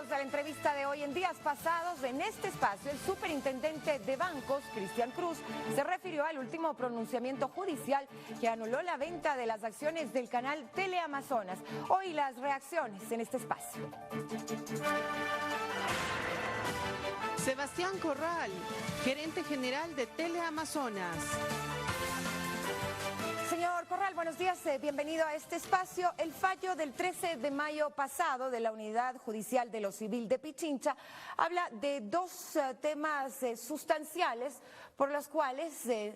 bienvenidos a la entrevista de hoy. En días pasados, en este espacio, el superintendente de bancos, Cristian Cruz, se refirió al último pronunciamiento judicial que anuló la venta de las acciones del canal Teleamazonas. Hoy las reacciones en este espacio. Sebastián Corral, gerente general de Teleamazonas. Señor Corral, buenos días, bienvenido a este espacio. El fallo del 13 de mayo pasado de la Unidad Judicial de lo Civil de Pichincha habla de dos temas sustanciales por los cuales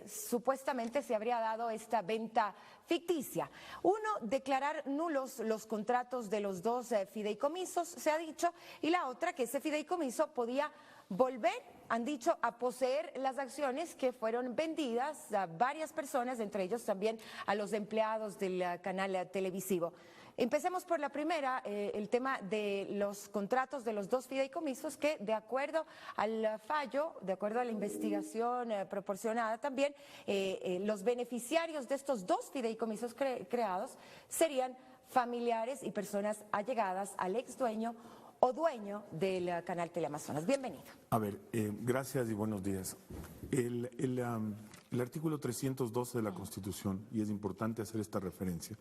supuestamente se habría dado esta venta ficticia. Uno, declarar nulos los contratos de los dos fideicomisos, se ha dicho, y la otra, que ese fideicomiso podía volver, han dicho, a poseer las acciones que fueron vendidas a varias personas, entre ellos también a los empleados del canal televisivo. Empecemos por la primera, el tema de los contratos de los dos fideicomisos que, de acuerdo al fallo, de acuerdo a la investigación proporcionada también, los beneficiarios de estos dos fideicomisos creados serían familiares y personas allegadas al ex dueño o dueño del canal Teleamazonas. Bienvenido. A ver, gracias y buenos días. El artículo 312 de la Constitución, y es importante hacer esta referencia,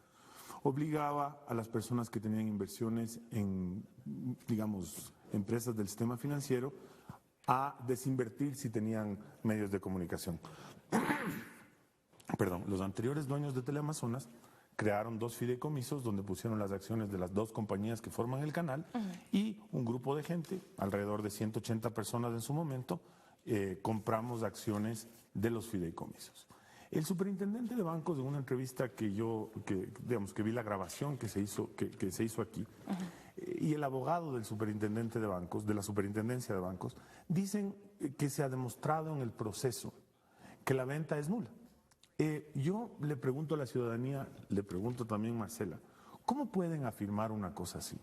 obligaba a las personas que tenían inversiones en, digamos, empresas del sistema financiero a desinvertir si tenían medios de comunicación. Perdón, los anteriores dueños de Teleamazonas crearon dos fideicomisos donde pusieron las acciones de las dos compañías que forman el canal y un grupo de gente, alrededor de 180 personas en su momento, compramos acciones de los fideicomisos. El superintendente de bancos, en una entrevista que vi la grabación que se hizo aquí, y el abogado del superintendente de bancos, de la superintendencia de bancos, dicen que se ha demostrado en el proceso que la venta es nula. Yo le pregunto a la ciudadanía, le pregunto también a Marcela, ¿cómo pueden afirmar una cosa así?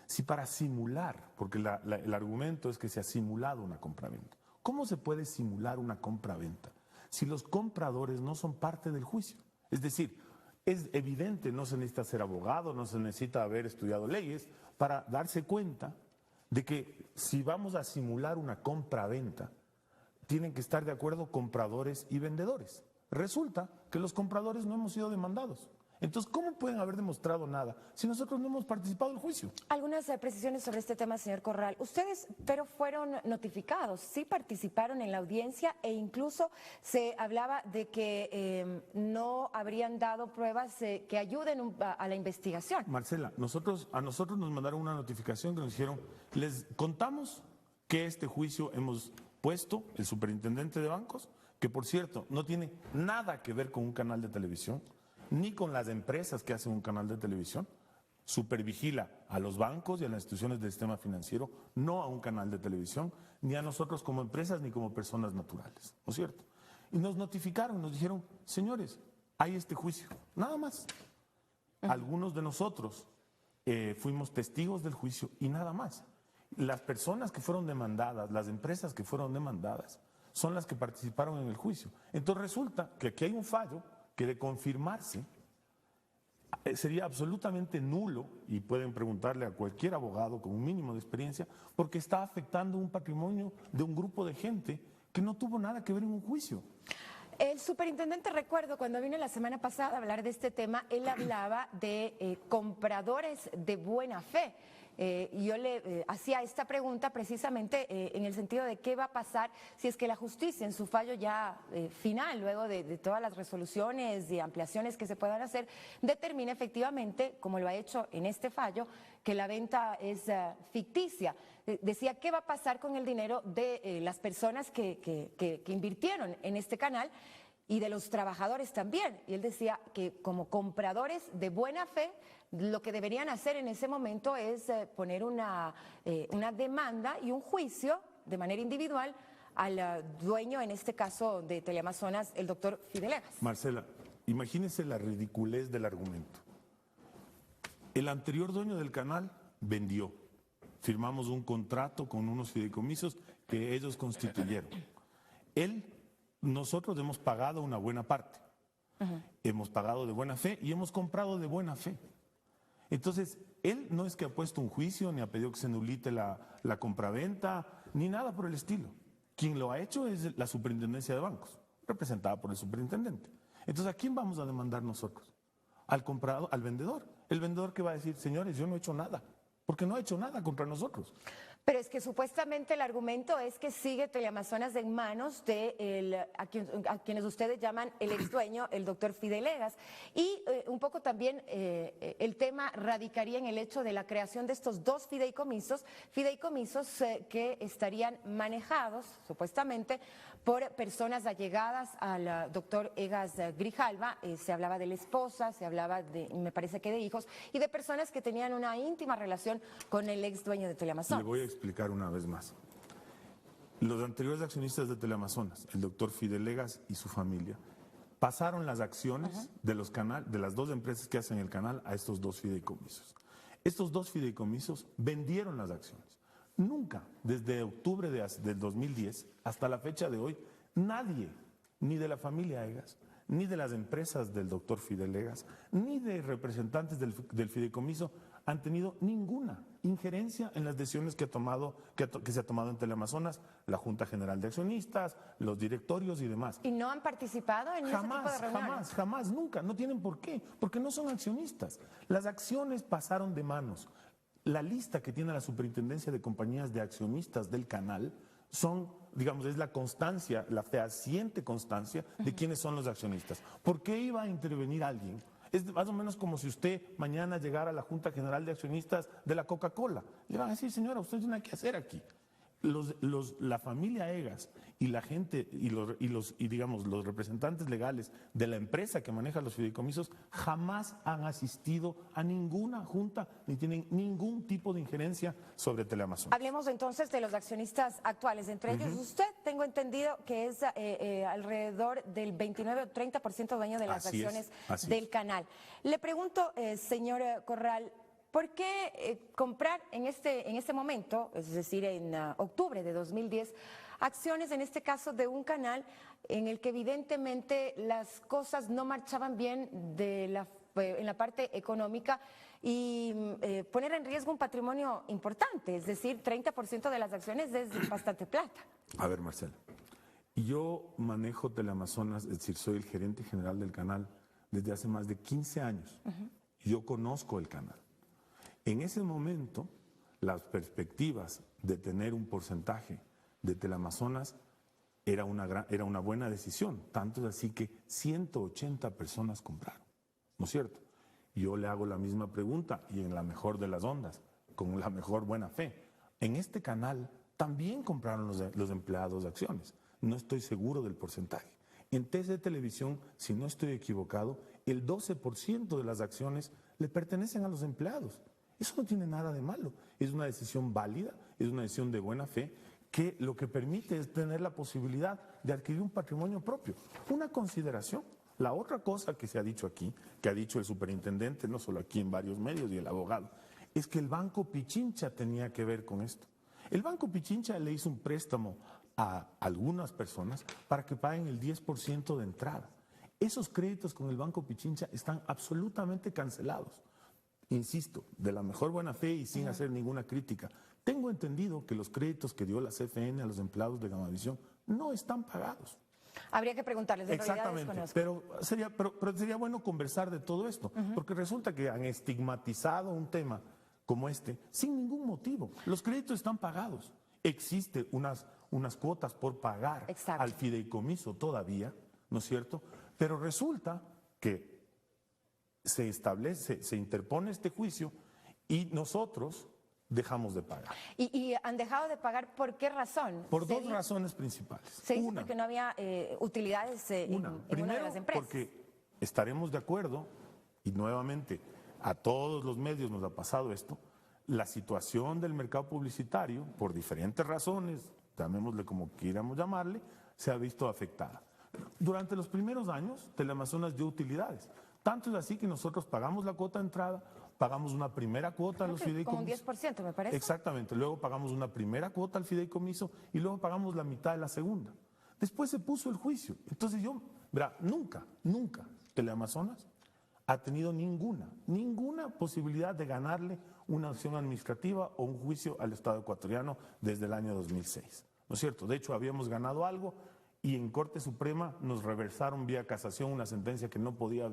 Si para simular, porque el argumento es que se ha simulado una compraventa, ¿cómo se puede simular una compraventa si los compradores no son parte del juicio? Es decir, es evidente, no se necesita ser abogado, no se necesita haber estudiado leyes para darse cuenta de que si vamos a simular una compraventa, tienen que estar de acuerdo compradores y vendedores. Resulta que los compradores no hemos sido demandados. Entonces, ¿cómo pueden haber demostrado nada si nosotros no hemos participado del juicio? Algunas precisiones sobre este tema, señor Corral. Ustedes, pero fueron notificados, sí participaron en la audiencia e incluso se hablaba de que no habrían dado pruebas que ayuden a la investigación. Marcela, a nosotros nos mandaron una notificación que nos dijeron, les contamos que este juicio hemos puesto, el superintendente de bancos, que por cierto no tiene nada que ver con un canal de televisión, ni con las empresas que hacen un canal de televisión, supervigila a los bancos y a las instituciones del sistema financiero, no a un canal de televisión, ni a nosotros como empresas ni como personas naturales, ¿no es cierto? Y nos notificaron, nos dijeron, señores, hay este juicio, nada más. Algunos de nosotros fuimos testigos del juicio y nada más. Las personas que fueron demandadas, las empresas que fueron demandadas, son las que participaron en el juicio. Entonces resulta que aquí hay un fallo que, de confirmarse, sería absolutamente nulo, y pueden preguntarle a cualquier abogado con un mínimo de experiencia, porque está afectando un patrimonio de un grupo de gente que no tuvo nada que ver en un juicio. El superintendente, recuerdo, cuando vino la semana pasada a hablar de este tema, él hablaba de compradores de buena fe. Yo le hacía esta pregunta precisamente en el sentido de qué va a pasar si es que la justicia en su fallo ya final, luego de todas las resoluciones y ampliaciones que se puedan hacer, determina efectivamente, como lo ha hecho en este fallo, que la venta es ficticia. Decía, ¿qué va a pasar con el dinero de las personas que invirtieron en este canal? Y de los trabajadores también. Y él decía que como compradores de buena fe, lo que deberían hacer en ese momento es poner una demanda y un juicio de manera individual al dueño, en este caso de Teleamazonas, el doctor Fidelegas. Marcela, imagínese la ridiculez del argumento. El anterior dueño del canal vendió. Firmamos un contrato con unos fideicomisos que ellos constituyeron. Nosotros hemos pagado una buena parte. Hemos pagado de buena fe y hemos comprado de buena fe. Entonces, él no es que ha puesto un juicio, ni ha pedido que se nulite la compraventa, ni nada por el estilo. Quien lo ha hecho es la Superintendencia de Bancos, representada por el superintendente. Entonces, ¿a quién vamos a demandar nosotros? Al comprador, al vendedor. El vendedor que va a decir, señores, yo no he hecho nada, porque no ha hecho nada contra nosotros. Pero es que supuestamente el argumento es que sigue Teleamazonas en manos de a quienes ustedes llaman el ex dueño, el doctor Fidelegas. Y un poco también el tema radicaría en el hecho de la creación de estos dos fideicomisos que estarían manejados supuestamente por personas allegadas al doctor Egas Grijalva. Se hablaba de la esposa, se hablaba me parece que de hijos, y de personas que tenían una íntima relación con el ex dueño de Teleamazonas. Le voy a explicar una vez más. Los anteriores accionistas de Teleamazonas, el doctor Fidelegas y su familia, pasaron las acciones de las dos empresas que hacen el canal a estos dos fideicomisos. Estos dos fideicomisos vendieron las acciones. Nunca, desde octubre del 2010 hasta la fecha de hoy, nadie, ni de la familia Egas, ni de las empresas del doctor Fidelegas, ni de representantes del fideicomiso, han tenido ninguna injerencia en las decisiones que se ha tomado en Teleamazonas, la Junta General de Accionistas, los directorios y demás. ¿Y no han participado en ese tipo de reuniones? Jamás, nunca, no tienen por qué, porque no son accionistas. Las acciones pasaron de manos. La lista que tiene la Superintendencia de Compañías de Accionistas del canal es la constancia, la fehaciente constancia de quiénes son los accionistas. ¿Por qué iba a intervenir alguien? Es más o menos como si usted mañana llegara a la Junta General de Accionistas de la Coca-Cola. Le van a decir, señora, usted tiene nada que hacer aquí. La familia Egas y la gente y los representantes legales de la empresa que maneja los fideicomisos jamás han asistido a ninguna junta ni tienen ningún tipo de injerencia sobre Teleamazonas. Hablemos entonces de los accionistas actuales. Entre ellos, usted, tengo entendido que es alrededor del 29 o 30% dueño de las acciones del canal. Le pregunto, señor Corral, ¿por qué comprar en este momento, es decir, en octubre de 2010, acciones en este caso de un canal en el que evidentemente las cosas no marchaban bien en la parte económica y poner en riesgo un patrimonio importante? Es decir, 30% de las acciones es bastante plata. A ver, Marcela, yo manejo Teleamazonas, es decir, soy el gerente general del canal desde hace más de 15 años. Yo conozco el canal. En ese momento, las perspectivas de tener un porcentaje de Teleamazonas era una buena decisión. Tanto es así que 180 personas compraron, ¿no es cierto? Yo le hago la misma pregunta y en la mejor de las ondas, con la mejor buena fe. En este canal también compraron los empleados de acciones. No estoy seguro del porcentaje. En TC Televisión, si no estoy equivocado, el 12% de las acciones le pertenecen a los empleados. Eso no tiene nada de malo, es una decisión válida, es una decisión de buena fe, que lo que permite es tener la posibilidad de adquirir un patrimonio propio. Una consideración. La otra cosa que se ha dicho aquí, que ha dicho el superintendente, no solo aquí en varios medios y el abogado, es que el Banco Pichincha tenía que ver con esto. El Banco Pichincha le hizo un préstamo a algunas personas para que paguen el 10% de entrada. Esos créditos con el Banco Pichincha están absolutamente cancelados. Insisto, de la mejor buena fe y sin hacer ninguna crítica. Tengo entendido que los créditos que dio la CFN a los empleados de Gamavisión no están pagados. Habría que preguntarles, de exactamente, pero sería bueno conversar de todo esto, porque resulta que han estigmatizado un tema como este sin ningún motivo. Los créditos están pagados. Existe unas cuotas por pagar al fideicomiso todavía, ¿no es cierto? Pero resulta que se interpone este juicio y nosotros dejamos de pagar. ¿Y han dejado de pagar por qué razón? Por dos razones principales. Se dice porque no había utilidades en una de las empresas. Porque estaremos de acuerdo, y nuevamente a todos los medios nos ha pasado esto, la situación del mercado publicitario, por diferentes razones, llamémosle como quieramos llamarle, se ha visto afectada. Durante los primeros años, Teleamazonas dio utilidades. Tanto es así que nosotros pagamos la cuota de entrada, pagamos una primera cuota a los fideicomisos. Como un 10%, me parece. Exactamente. Luego pagamos una primera cuota al fideicomiso y luego pagamos la mitad de la segunda. Después se puso el juicio. Entonces nunca Teleamazonas ha tenido ninguna posibilidad de ganarle una acción administrativa o un juicio al Estado ecuatoriano desde el año 2006. ¿No es cierto? De hecho, habíamos ganado algo y en Corte Suprema nos reversaron vía casación una sentencia que no podía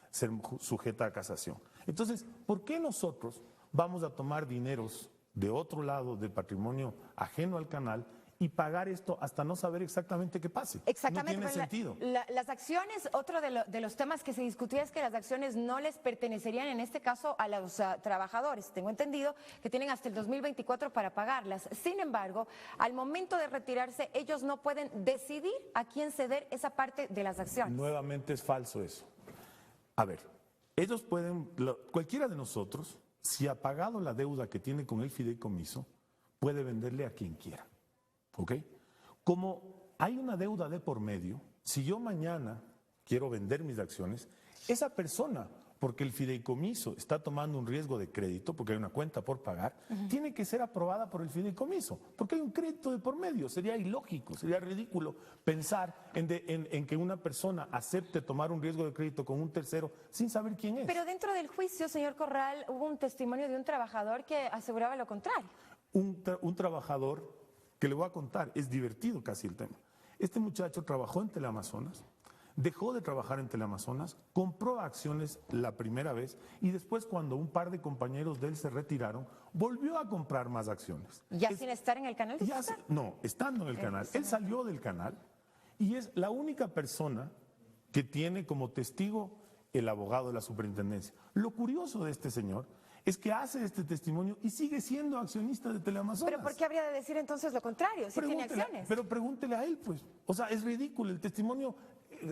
ser sujeta a casación. Entonces, ¿por qué nosotros vamos a tomar dineros de otro lado del patrimonio ajeno al canal y pagar esto hasta no saber exactamente qué pase? Exactamente. No tiene sentido. Las acciones, otro de los temas que se discutía es que las acciones no les pertenecerían en este caso a los trabajadores. Tengo entendido que tienen hasta el 2024 para pagarlas. Sin embargo, al momento de retirarse, ellos no pueden decidir a quién ceder esa parte de las acciones. Nuevamente es falso eso. A ver, ellos pueden, cualquiera de nosotros, si ha pagado la deuda que tiene con el fideicomiso, puede venderle a quien quiera. ¿Ok? Como hay una deuda de por medio, si yo mañana quiero vender mis acciones, esa persona, porque el fideicomiso está tomando un riesgo de crédito, porque hay una cuenta por pagar, tiene que ser aprobada por el fideicomiso, porque hay un crédito de por medio. Sería ilógico, sería ridículo pensar en que una persona acepte tomar un riesgo de crédito con un tercero sin saber quién es. Pero dentro del juicio, señor Corral, hubo un testimonio de un trabajador que aseguraba lo contrario. Un trabajador, que le voy a contar, es divertido casi el tema. Este muchacho trabajó en Teleamazonas, dejó de trabajar en Teleamazonas, compró acciones la primera vez y después, cuando un par de compañeros de él se retiraron, volvió a comprar más acciones. ¿Ya sin estar en el canal? No, estando en el canal. Él salió del canal y es la única persona que tiene como testigo el abogado de la superintendencia. Lo curioso de este señor es que hace este testimonio y sigue siendo accionista de Teleamazonas. ¿Pero por qué habría de decir entonces lo contrario, si tiene acciones? Pero pregúntele a él, pues. O sea, es ridículo, el testimonio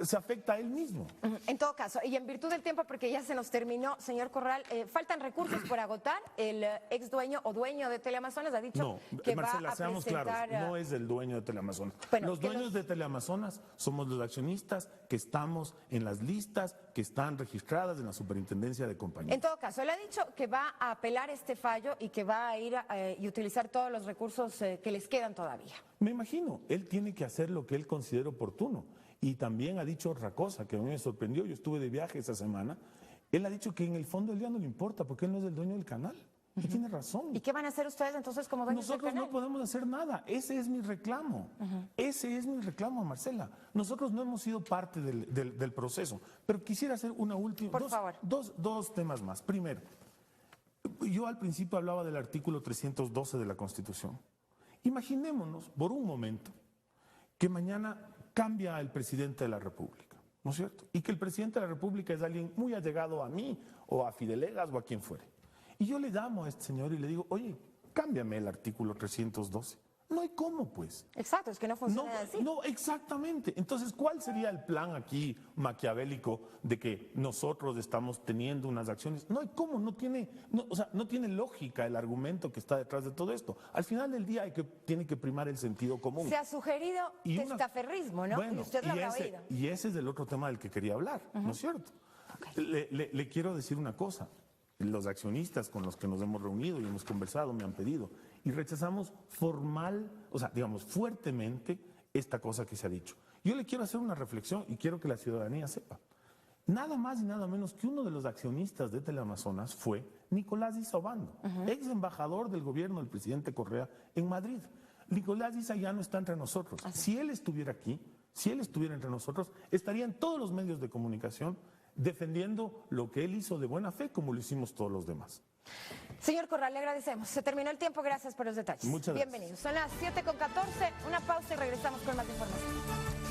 se afecta a él mismo. En todo caso, y en virtud del tiempo, porque ya se nos terminó, señor Corral, faltan recursos por agotar. El ex dueño o dueño de Teleamazonas ha dicho que Marcela, va a seamos presentar... claros, no es el dueño de Teleamazonas. Bueno, los dueños de Teleamazonas somos los accionistas que estamos en las listas que están registradas en la Superintendencia de Compañías. En todo caso, él ha dicho que va a apelar este fallo y que va a ir y utilizar todos los recursos que les quedan todavía. Me imagino, él tiene que hacer lo que él considere oportuno. Y también ha dicho otra cosa que a mí me sorprendió. Yo estuve de viaje esa semana. Él ha dicho que en el fondo el día no le importa porque él no es el dueño del canal. Y tiene razón. ¿Y qué van a hacer ustedes entonces como dueños del canal? Nosotros no podemos hacer nada. Ese es mi reclamo. Ese es mi reclamo, Marcela. Nosotros no hemos sido parte del proceso. Pero quisiera hacer una última... Por favor. Dos temas más. Primero, yo al principio hablaba del artículo 312 de la Constitución. Imaginémonos por un momento que mañana cambia el presidente de la República, ¿no es cierto? Y que el presidente de la República es alguien muy allegado a mí o a Fidelegas o a quien fuere. Y yo le llamo a este señor y le digo, oye, cámbiame el artículo 312. No hay cómo, pues. Exacto, es que no funciona así. No, exactamente. Entonces, ¿cuál sería el plan aquí maquiavélico de que nosotros estamos teniendo unas acciones? No hay cómo, no tiene lógica el argumento que está detrás de todo esto. Al final del día tiene que primar el sentido común. Se ha sugerido testaferrismo, ¿no? Bueno, y usted lo habrá oído. Y ese es el otro tema del que quería hablar, ¿no es cierto? Okay. Le quiero decir una cosa. Los accionistas con los que nos hemos reunido y hemos conversado me han pedido y rechazamos fuertemente esta cosa que se ha dicho. Yo le quiero hacer una reflexión y quiero que la ciudadanía sepa. Nada más y nada menos que uno de los accionistas de Teleamazonas fue Nicolás Issa Obando, ex embajador del gobierno del presidente Correa en Madrid. Nicolás Issa ya no está entre nosotros. Si él estuviera aquí, si él estuviera entre nosotros, estaría en todos los medios de comunicación defendiendo lo que él hizo de buena fe, como lo hicimos todos los demás. Señor Corral, le agradecemos. Se terminó el tiempo, gracias por los detalles. Muchas gracias. Bienvenidos. Son las 7:14, una pausa y regresamos con más información.